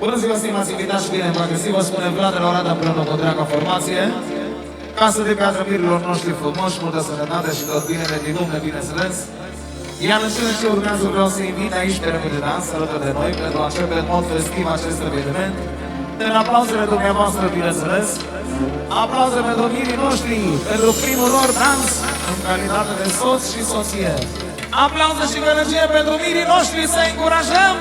Bună ziua, stimați invitați și bine v-am găsit, vă spune Vlad de la Oradea împreună cu întreaga formație. Casă de piatră mirilor noștri frumoși, multă sănătate și tot binele din lume, bineînțeles. Iar în cele ce urmează vreau să invit aici pe rândul de dans, alături de noi, pentru a începe în mod festiv acest eveniment. În aplauzele dumneavoastră, bineînțeles. Aplauze pentru mirii noștri, pentru primul lor dans, în calitate de soț și soție. Aplauze și gălăgie pentru mirii noștri, să încurajăm!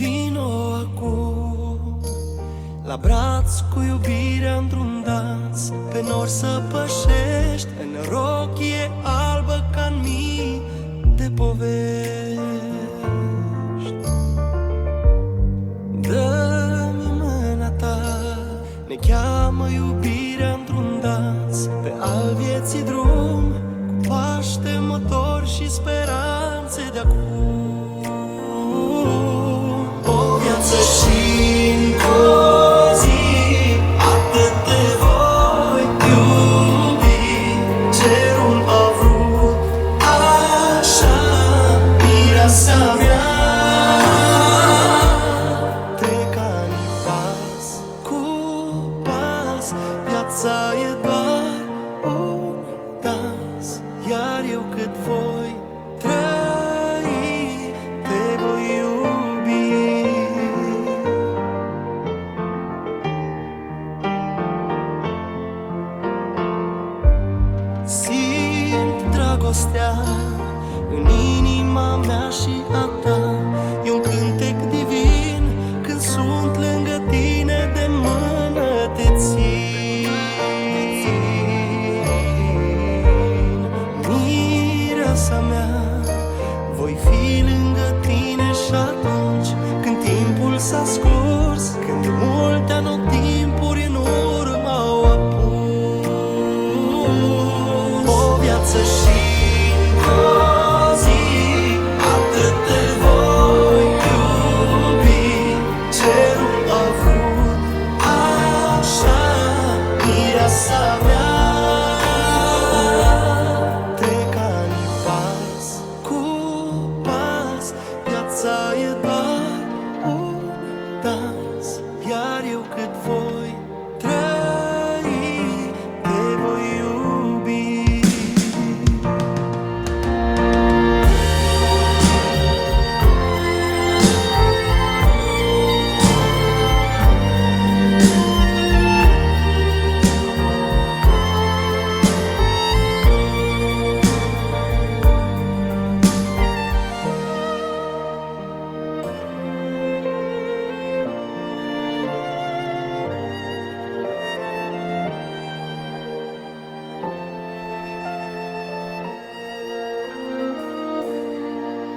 Vino acum la braț cu iubirea într-un dans, pe nori să pășești în rochie albă ca-n mii de povești. Dă-mi mâna ta, ne cheamă iubirea într-un dans, pe al vieții drum, cu paște, motor și speranțe de acum. Și-ncă o zi, atât te voi iubi. Cerul a vrut așa, mireasa mea. Trec anii pas cu pas, viața e doar un dans, iar eu cât voi trăi, te voi iubi. Simt dragostea în inima mea și a ta. E un cântec divin când sunt lângă tine, de mână te țin. Mireasa mea, voi fi lângă tine și atunci când timpul s-a scurs, când multe anotimpuri în urmă au apus. O viață și-ncă o zi, atât te voi iubi. Cerul a vrut așa, mireasa mea. Trec anii pas cu pas, viața e doar un dans, iar eu cât voi trăi, te voi iubi.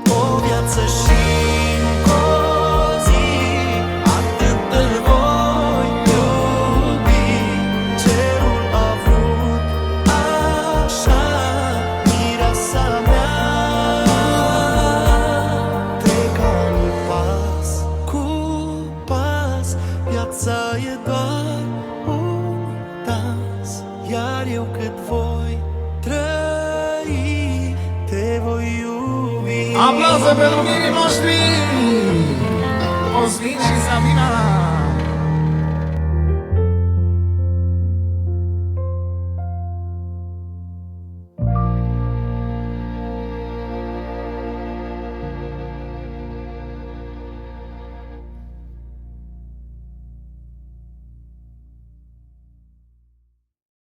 O viață și-ncă o zi, atât te voi iubi. Cerul a vrut așa, mireasa mea. Trec anii pas cu pas, viața e doar un dans, iar eu cât voi trăi, te voi iubi. Aplauze pentru mirii noștri, Cosmin și Sabina.